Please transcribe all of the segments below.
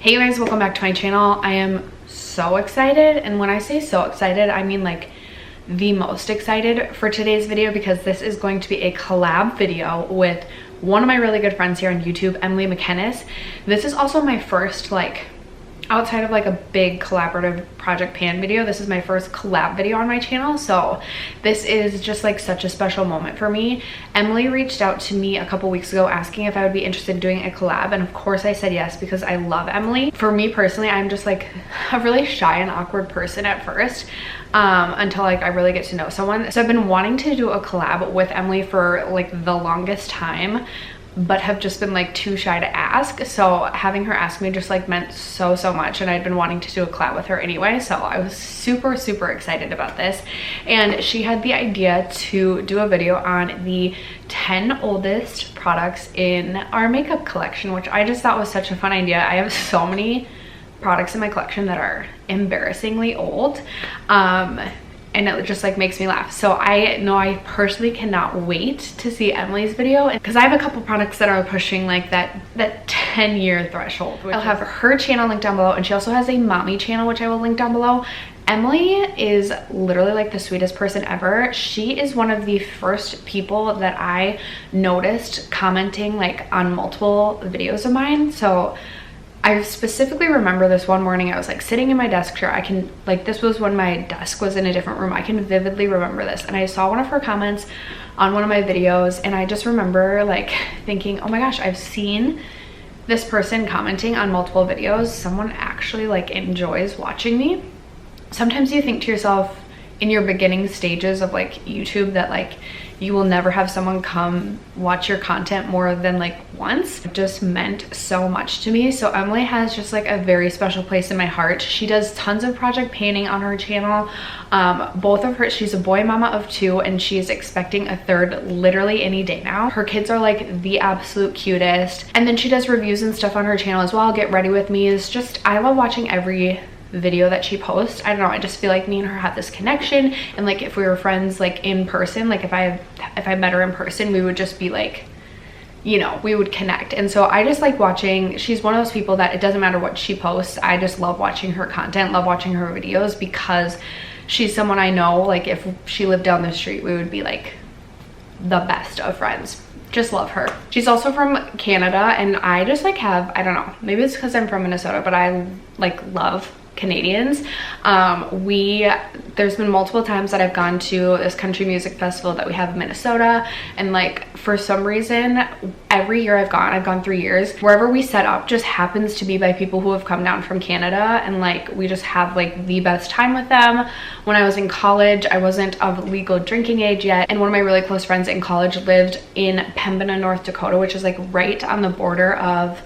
Hey guys, welcome back to my channel. I am so excited, and when I say so excited, I mean like the most excited for today's video, because this is going to be a collab video with one of my really good friends here on YouTube, EmilynMax. This is also my first, like, outside of like a big collaborative project pan video, this is my first collab video on my channel, so this is just like such a special moment for me. Emily reached out to me a couple weeks ago asking if I would be interested in doing a collab, and of course I said yes, because I love Emily. For me personally, I'm just like a really shy and awkward person at first, until like I really get to know someone. So I've been wanting to do a collab with Emily for like the longest time, but have just been like too shy to ask. So having her ask me just like meant so much, and I'd been wanting to do a collab with her anyway, so I was super excited about this. And she had the idea to do a video on the 10 oldest products in our makeup collection, which I just thought was such a fun idea. I have so many products in my collection that are embarrassingly old, and it just like makes me laugh. So I know I personally cannot wait to see Emily's video, because I have a couple products that are pushing like that 10-year threshold. I'll have her channel linked down below, and she also has a mommy channel which I will link down below. Emily is literally like the sweetest person ever. She is one of the first people that I noticed commenting like on multiple videos of mine. So I specifically remember this one morning, I was like sitting in my desk chair. I can, like, this was when my desk was in a different room. I can vividly remember this, and I saw one of her comments on one of my videos, and I just remember like thinking, oh my gosh, I've seen this person commenting on multiple videos. Someone actually like enjoys watching me. Sometimes you think to yourself in your beginning stages of like YouTube that like you will never have someone come watch your content more than like once. It just meant so much to me. So Emily has just like a very special place in my heart. She does tons of project painting on her channel. Both of her, she's a boy mama of 2, and she's expecting a 3rd literally any day now. Her kids are like the absolute cutest. And then she does reviews and stuff on her channel as well. Get Ready With Me is just, I love watching every video that she posts. I don't know, I just feel like me and her have this connection, and like if we were friends like in person, like if I met her in person, we would just be like, you know, we would connect. And so I just like watching, she's one of those people that it doesn't matter what she posts, I just love watching her content, love watching her videos, because she's someone I know, like if she lived down the street, we would be like the best of friends. Just love her. She's also from Canada, and I just like have, I don't know, maybe it's because I'm from Minnesota, but I like love Canadians. There's been multiple times that I've gone to this country music festival that we have in Minnesota, and like for some reason every year I've gone 3 years, wherever we set up just happens to be by people who have come down from Canada, and like we just have like the best time with them. When I was in college, I wasn't of legal drinking age yet, and one of my really close friends in college lived in Pembina, North Dakota, which is like right on the border of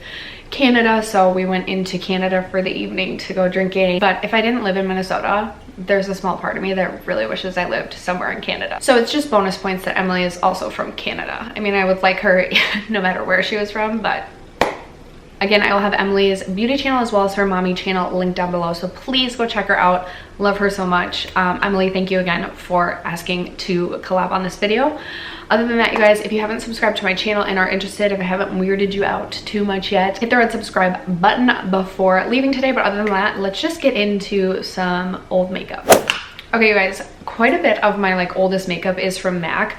Canada. So we went into Canada for the evening to go drinking. But if I didn't live in Minnesota, there's a small part of me that really wishes I lived somewhere in Canada. So it's just bonus points that Emily is also from Canada. I mean, I would like her no matter where she was from, but again, I will have Emily's beauty channel as well as her mommy channel linked down below, so please go check her out. Love her so much. Emily, thank you again for asking to collab on this video. Other than that, you guys, if you haven't subscribed to my channel and are interested, if I haven't weirded you out too much yet, hit the red subscribe button before leaving today. But other than that, let's just get into some old makeup. Okay, you guys, quite a bit of my like oldest makeup is from MAC.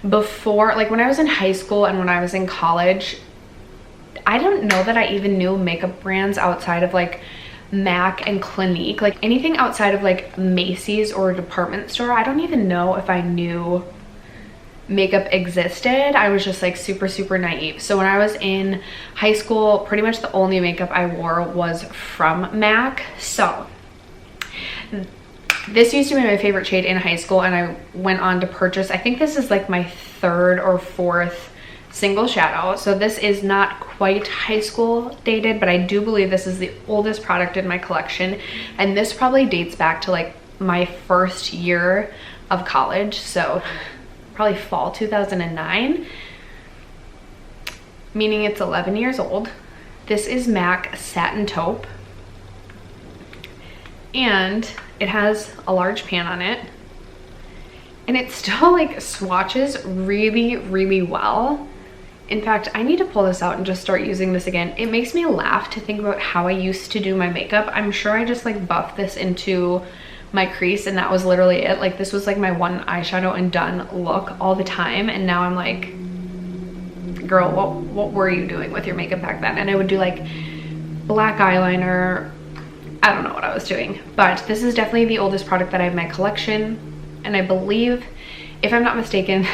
Before, like when I was in high school and when I was in college, I don't know that I even knew makeup brands outside of like MAC and Clinique. Like anything outside of like Macy's or a department store, I don't even know if I knew makeup existed. I was just like super naive. So when I was in high school, pretty much the only makeup I wore was from MAC. So this used to be my favorite shade in high school, and I went on to purchase, I think this is like my 3rd or 4th single shadow. So this is not quite high school dated, but I do believe this is the oldest product in my collection, and this probably dates back to like my first year of college, so probably fall 2009, meaning it's 11 years old. This is MAC Satin Taupe, and it has a large pan on it, and it still like swatches really well. In fact, I need to pull this out and just start using this again. It makes me laugh to think about how I used to do my makeup. I'm sure I just like buffed this into my crease and that was literally it. Like this was like my one eyeshadow and done look all the time. And now I'm like, girl, what were you doing with your makeup back then? And I would do like black eyeliner. I don't know what I was doing, but this is definitely the oldest product that I have in my collection. And I believe, if I'm not mistaken,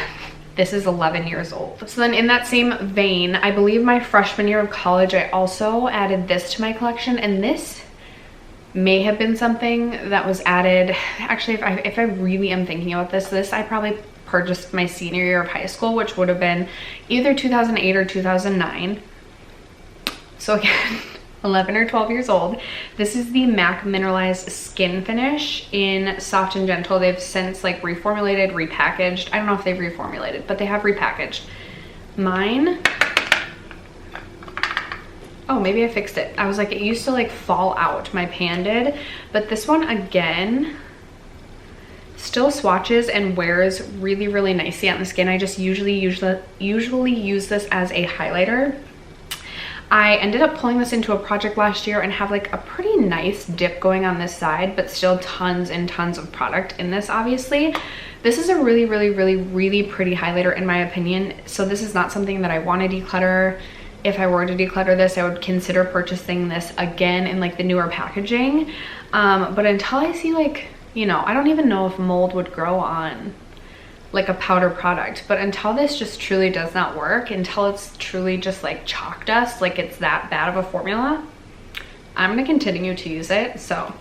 this is 11 years old. So then in that same vein, I believe my freshman year of college, I also added this to my collection, and this may have been something that was added. Actually, if I really am thinking about this I probably purchased my senior year of high school, which would have been either 2008 or 2009. So again, 11 or 12 years old. This is the MAC Mineralized Skin Finish in Soft and Gentle. They've since like reformulated, repackaged. I don't know if they've reformulated, but they have repackaged. Mine, oh, maybe I fixed it. I was like, it used to like fall out, my pan did, but this one again, still swatches and wears really, really nicely on the skin. I just usually use this as a highlighter. I ended up pulling this into a project last year and have like a pretty nice dip going on this side, but still tons and tons of product in this, obviously. This is a really, really, really, really pretty highlighter in my opinion. So this is not something that I want to declutter. If I were to declutter this, I would consider purchasing this again in like the newer packaging. But until I see like, you know, I don't even know if mold would grow on like a powder product, but until this just truly does not work, until it's truly just like chalk dust, like it's that bad of a formula, I'm gonna continue to use it. So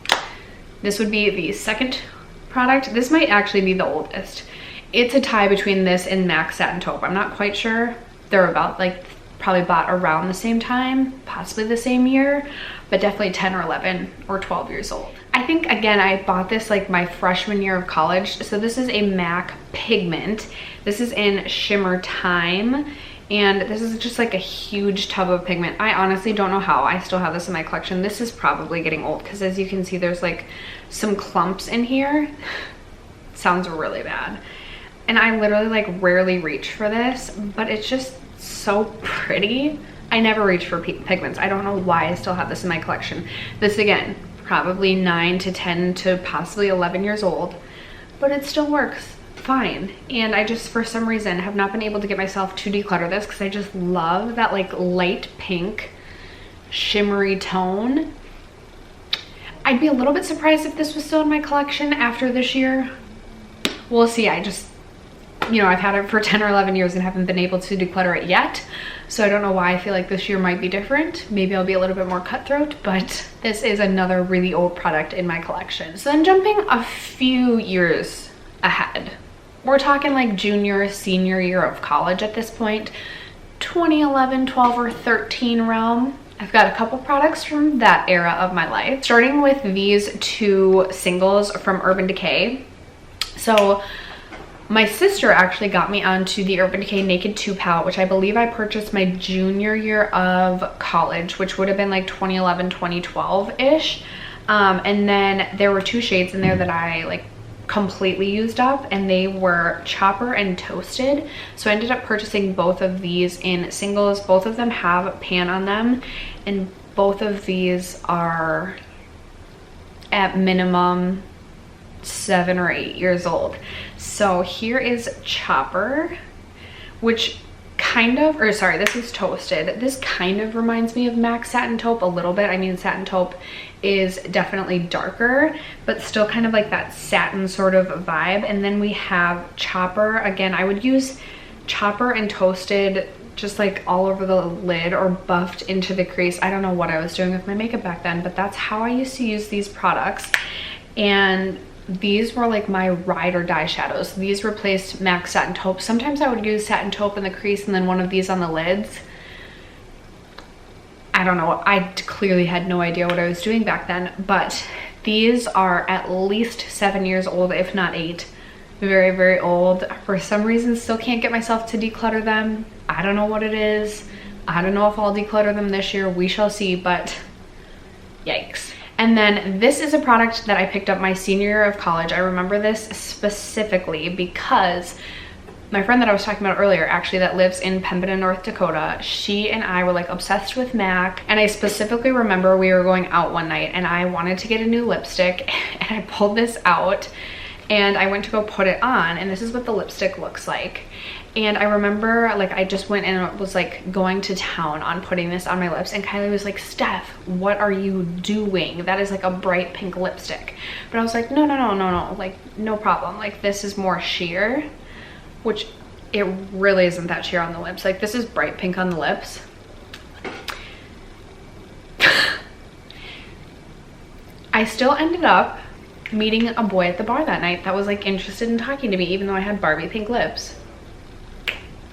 this would be the second product. This might actually be the oldest. It's a tie between this and MAC Satin Taupe. I'm not quite sure. They're about like probably bought around the same time, possibly the same year, but definitely 10 or 11 or 12 years old. I think again, I bought this like my freshman year of college. So this is a MAC Pigment. This is in Shimmer Time. And this is just like a huge tub of pigment. I honestly don't know how I still have this in my collection. This is probably getting old because as you can see, there's like some clumps in here. Sounds really bad. And I literally like rarely reach for this, but it's just so pretty. I never reach for pigments. I don't know why I still have this in my collection. This again, probably 9 to 10 to possibly 11 years old, but it still works fine. And I just, for some reason, have not been able to get myself to declutter this because I just love that like light pink shimmery tone. I'd be a little bit surprised if this was still in my collection after this year. We'll see. I just, you know, I've had it for 10 or 11 years and haven't been able to declutter it yet. So I don't know why I feel like this year might be different. Maybe I'll be a little bit more cutthroat, but this is another really old product in my collection. So then jumping a few years ahead, we're talking like junior, senior year of college at this point, 2011, 12 or 13 realm. I've got a couple products from that era of my life, starting with these two singles from Urban Decay. So my sister actually got me onto the Urban Decay Naked 2 palette, which I believe I purchased my junior year of college, which would have been like 2011, 2012-ish. And then there were two shades in there that I like completely used up, and they were Chopper and Toasted. So I ended up purchasing both of these in singles. Both of them have pan on them, and both of these are at minimum 7 or 8 years old. So here is Chopper, which kind of, or sorry, this is Toasted. This kind of reminds me of MAC Satin Taupe a little bit. I mean, Satin Taupe is definitely darker, but still kind of like that satin sort of vibe. And then we have Chopper. Again, I would use Chopper and Toasted just like all over the lid or buffed into the crease. I don't know what I was doing with my makeup back then, but that's how I used to use these products. And these were like my ride or die shadows. These replaced MAC Satin Taupe. Sometimes I would use Satin Taupe in the crease and then one of these on the lids. I don't know, I clearly had no idea what I was doing back then, but these are at least 7 years old, if not 8. Very, very old. For some reason, still can't get myself to declutter them. I don't know what it is. I don't know if I'll declutter them this year. We shall see, but yikes. And then this is a product that I picked up my senior year of college. I remember this specifically because my friend that I was talking about earlier, actually, that lives in Pembina, North Dakota, she and I were like obsessed with MAC. And I specifically remember we were going out one night and I wanted to get a new lipstick and I pulled this out and I went to go put it on, and this is what the lipstick looks like. And I remember like I just went and was like going to town on putting this on my lips, and Kylie was like, Steph, what are you doing? That is like a bright pink lipstick. But I was like, no, like no problem. Like this is more sheer, which it really isn't that sheer on the lips. Like this is bright pink on the lips. I still ended up meeting a boy at the bar that night that was like interested in talking to me, even though I had Barbie pink lips.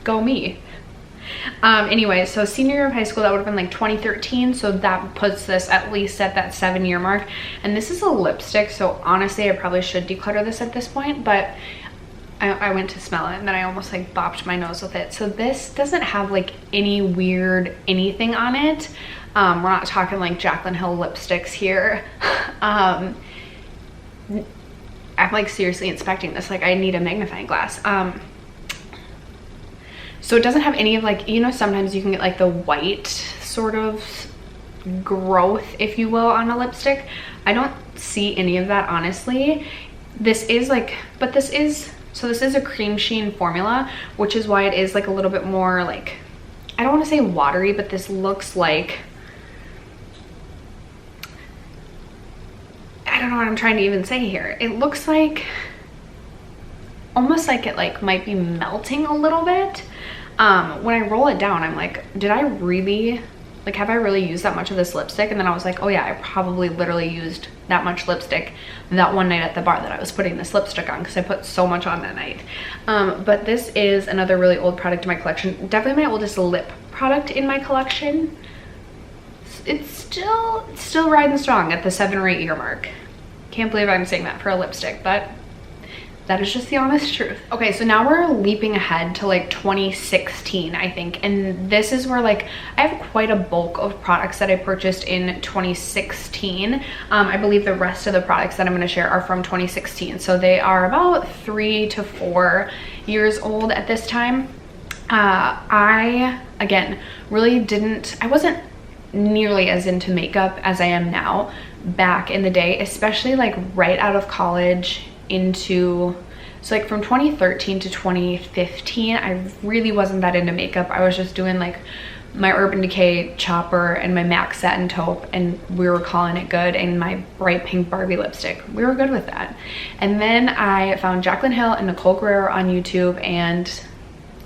Go me. Anyway, so senior year of high school, that would have been like 2013, so that puts this at least at that 7-year mark. And this is a lipstick, so honestly I probably should declutter this at this point, but I went to smell it and then I almost like bopped my nose with it. So this doesn't have like any weird anything on it. We're not talking like Jaclyn Hill lipsticks here. I'm like seriously inspecting this, like I need a magnifying glass. So it doesn't have any of like, you know, sometimes you can get like the white sort of growth, if you will, on a lipstick. I don't see any of that, honestly. This is like, but this is, so this is a cream sheen formula, which is why it is like a little bit more like, I don't want to say watery, but this looks like, I don't know what I'm trying to even say here. It looks like, almost like it like might be melting a little bit. When I roll it down, I'm like, did I really, like, have I really used that much of this lipstick? And then I was like, oh yeah, I probably literally used that much lipstick that one night at the bar that I was putting this lipstick on, because I put so much on that night. But this is another really old product in my collection. Definitely my oldest lip product in my collection. It's still riding strong at the 7 or 8 year mark. Can't believe I'm saying that for a lipstick, but that is just the honest truth. Okay, so now we're leaping ahead to like 2016, I think. And this is where like, I have quite a bulk of products that I purchased in 2016. I believe the rest of the products that I'm gonna share are from 2016. So they are about 3 to 4 years old at this time. I, again, really I wasn't nearly as into makeup as I am now back in the day, especially like right out of college into, so like from 2013 to 2015, I really wasn't that into makeup. I was just doing like my Urban Decay chopper and my MAC satin taupe, and we were calling it good, and my bright pink Barbie lipstick. We were good with that. And then I found Jaclyn Hill and Nicole Guerrero on YouTube, and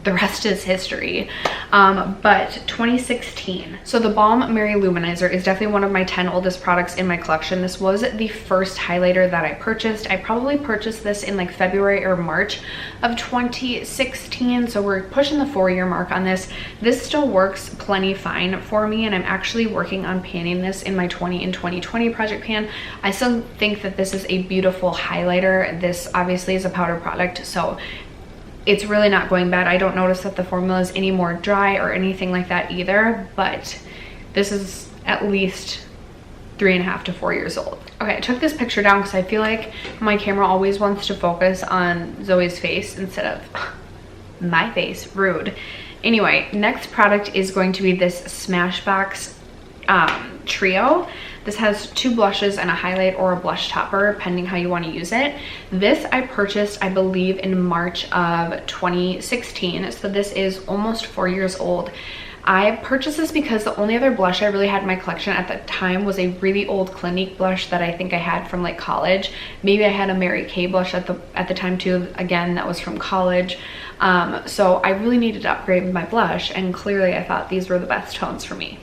the rest is history. But 2016, so the Balm Mary Luminizer is definitely one of my 10 oldest products in my collection. This was the first highlighter that I purchased. I probably purchased this in like February or March of 2016, so we're pushing the 4-year mark on this. This still works plenty fine for me, and I'm actually working on panning this in my 20 in 2020 project pan. I still think that this is a beautiful highlighter. This obviously is a powder product, so it's really not going bad. I don't notice that the formula is any more dry or anything like that either, but this is at least 3.5 to 4 years old. Okay, I took this picture down because I feel like my camera always wants to focus on Zoe's face instead of my face. Rude. Anyway, next product is going to be this Smashbox Trio. This has 2 blushes and a highlight or a blush topper, depending how you want to use it. This I purchased, I believe, in March of 2016. So this is almost 4 years old. I purchased this because the only other blush I really had in my collection at the time was a really old Clinique blush that I think I had from like college. Maybe I had a Mary Kay blush at the time too. Again, that was from college. So I really needed to upgrade my blush, and clearly I thought these were the best tones for me.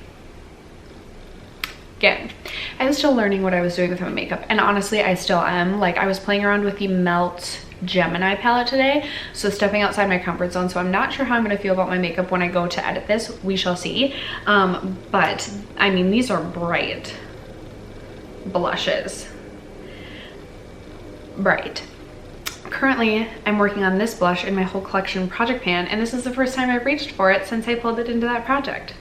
Again, I was still learning what I was doing with my makeup, and honestly I still am. Like, I was playing around with the Melt Gemini palette today, so stepping outside my comfort zone, so I'm not sure how I'm going to feel about my makeup when I go to edit this. We shall see. But I mean, these are bright blushes. Bright. Currently I'm working on this blush in my whole collection project pan, and this is the first time I've reached for it since I pulled it into that project.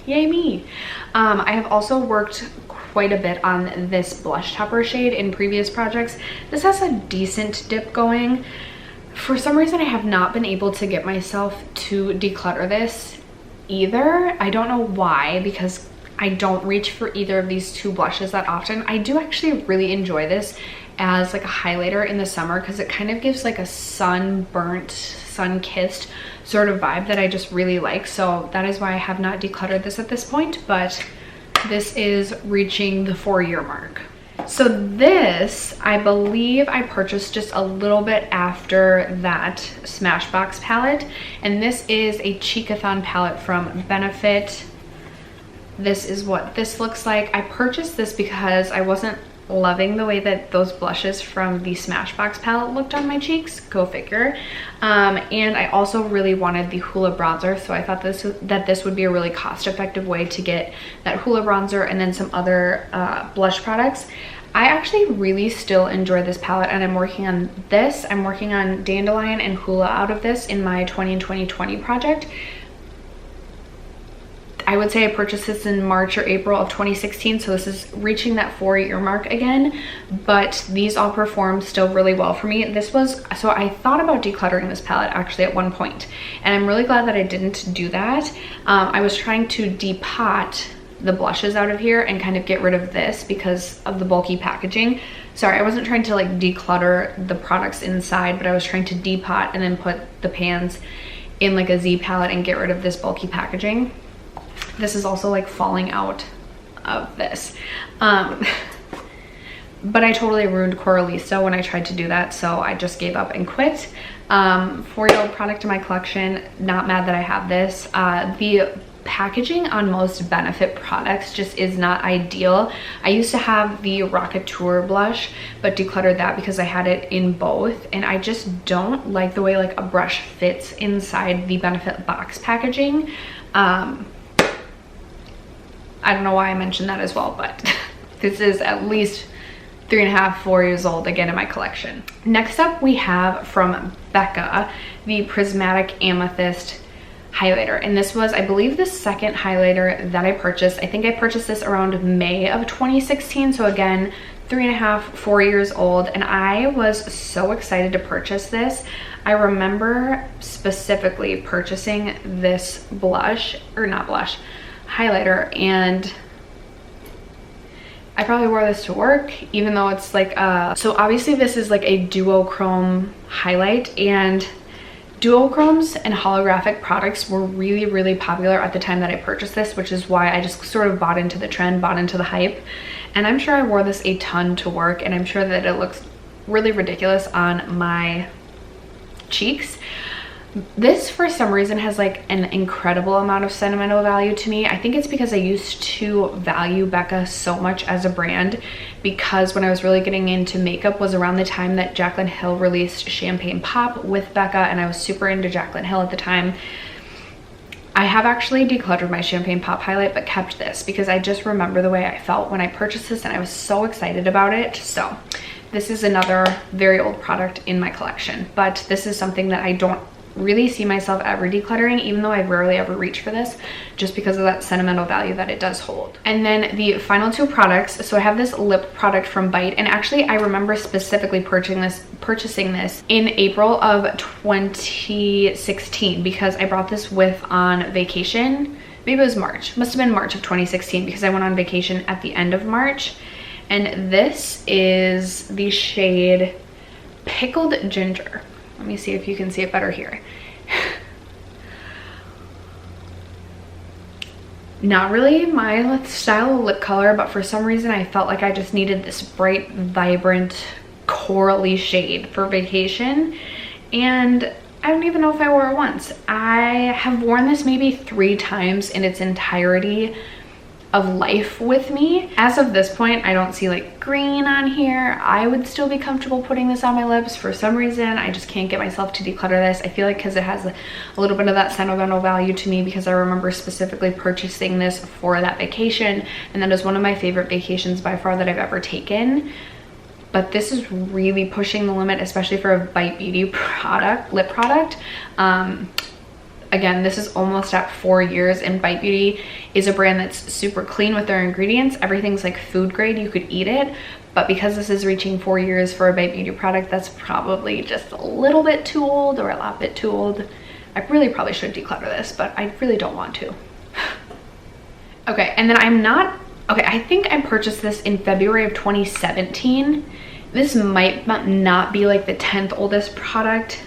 Yay me. I have also worked quite a bit on this blush topper shade in previous projects. This has a decent dip going. For some reason, I have not been able to get myself to declutter this either. I don't know why, because I don't reach for either of these two blushes that often. I do actually really enjoy this as like a highlighter in the summer because it kind of gives like a sunburnt, sun-kissed sort of vibe that I just really like. So that is why I have not decluttered this at this point, but this is reaching the 4-year mark. So this, I believe I purchased just a little bit after that Smashbox palette, and this is a Cheekathon palette from Benefit. This is what this looks like. I purchased this because I wasn't loving the way that those blushes from the Smashbox palette looked on my cheeks, go figure. And I also really wanted the Hoola bronzer, so I thought this would be a really cost-effective way to get that Hoola bronzer and then some other blush products. I actually really still enjoy this palette, and I'm working on this. I'm working on Dandelion and Hoola out of this in my 20 and 2020 project. I would say I purchased this in March or April of 2016, so this is reaching that 4-year mark again, but these all perform still really well for me. So I thought about decluttering this palette actually at one point, and I'm really glad that I didn't do that. I was trying to depot the blushes out of here and kind of get rid of this because of the bulky packaging. Sorry, I wasn't trying to like declutter the products inside, but I was trying to depot and then put the pans in like a Z palette and get rid of this bulky packaging. This is also like falling out of this. But I totally ruined Coralista when I tried to do that, so I just gave up and quit. 4-year-old product in my collection, not mad that I have this. The packaging on most Benefit products just is not ideal. I used to have the Rockateur blush, but decluttered that because I had it in both, and I just don't like the way like a brush fits inside the Benefit box packaging. I don't know why I mentioned that as well, but this is at least 3.5, 4 years old again in my collection. Next up, we have from Becca the Prismatic Amethyst highlighter, and this was, I believe, the second highlighter that I purchased. I think I purchased this around May of 2016, so again 3.5, 4 years old, and I was so excited to purchase this. I remember specifically purchasing this blush, or not blush, highlighter, and I probably wore this to work, even though it's like so obviously this is like a duochrome highlight, and duochromes and holographic products were really popular at the time that I purchased this, which is why I just sort of bought into the trend, bought into the hype. And I'm sure I wore this a ton to work, and I'm sure that it looks really ridiculous on my cheeks. This, for some reason, has like an incredible amount of sentimental value to me. I think it's because I used to value Becca so much as a brand, because when I was really getting into makeup was around the time that Jaclyn Hill released Champagne Pop with Becca, and I was super into Jaclyn Hill at the time. I have actually decluttered my Champagne Pop highlight, but kept this because I just remember the way I felt when I purchased this, and I was so excited about it. So this is another very old product in my collection, but this is something that I don't really see myself ever decluttering, even though I rarely ever reach for this, just because of that sentimental value that it does hold. And then the final two products, so I have this lip product from Bite, and actually I remember specifically purchasing this in April of 2016 because I brought this with on vacation. Maybe it was March, must have been March of 2016 because I went on vacation at the end of March. And this is the shade Pickled Ginger. Let me see if you can see it better here. Not really my style of lip color, but for some reason I felt like I just needed this bright, vibrant, corally shade for vacation. And I don't even know if I wore it once. I have worn this maybe 3 times in its entirety of life with me. As of this point, I don't see like green on here. I would still be comfortable putting this on my lips. For some reason, I just can't get myself to declutter this. I feel like because it has a little bit of that sentimental value to me, because I remember specifically purchasing this for that vacation, and that is one of my favorite vacations by far that I've ever taken. But this is really pushing the limit, especially for a Bite Beauty product, lip product. Again, this is almost at 4 years, and Bite Beauty is a brand that's super clean with their ingredients. Everything's like food grade, you could eat it. But because this is reaching 4 years for a Bite Beauty product, that's probably just a little bit too old, or a lot bit too old. I really probably should declutter this, but I really don't want to. Okay, and then I think I purchased this in February of 2017. This might not be like the 10th oldest product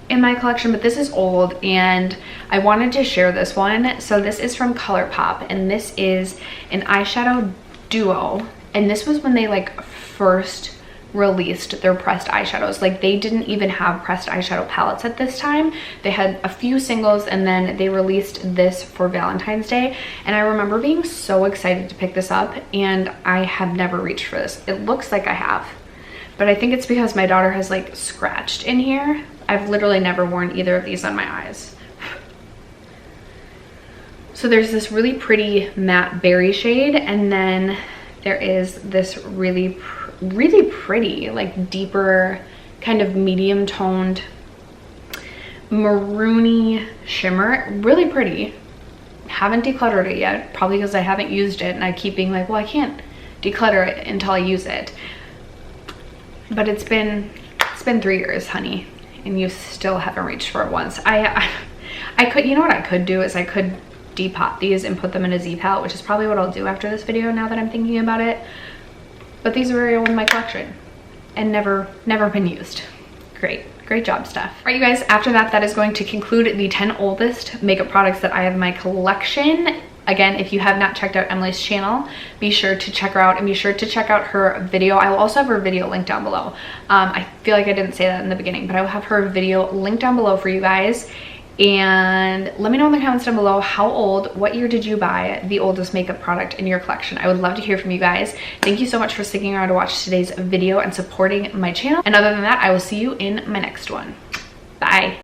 in my collection, but this is old and I wanted to share this one. So this is from COLLAB, and this is an eyeshadow duo, and this was when they like first released their pressed eyeshadows. Like, they didn't even have pressed eyeshadow palettes at this time. They had a few singles, and then they released this for Valentine's Day, and I remember being so excited to pick this up, and I have never reached for this. It looks like I have, but I think it's because my daughter has like scratched in here. I've literally never worn either of these on my eyes. So there's this really pretty matte berry shade, and then there is this really pretty, like deeper, kind of medium toned maroony shimmer. Really pretty. Haven't decluttered it yet, probably because I haven't used it, and I keep being like, well, I can't declutter it until I use it. But it's been 3 years, honey, and you still haven't reached for it once. I could, you know what I could do is I could depot these and put them in a Z palette, which is probably what I'll do after this video now that I'm thinking about it. But these are very old in my collection and never been used. Great job, Steph. All right, you guys, after that is going to conclude the 10 oldest makeup products that I have in my collection. Again, if you have not checked out Emily's channel, be sure to check her out, and be sure to check out her video. I will also have her video linked down below. I feel like I didn't say that in the beginning, but I will have her video linked down below for you guys. And let me know in the comments down below, what year did you buy the oldest makeup product in your collection? I would love to hear from you guys. Thank you so much for sticking around to watch today's video and supporting my channel. And other than that, I will see you in my next one. Bye.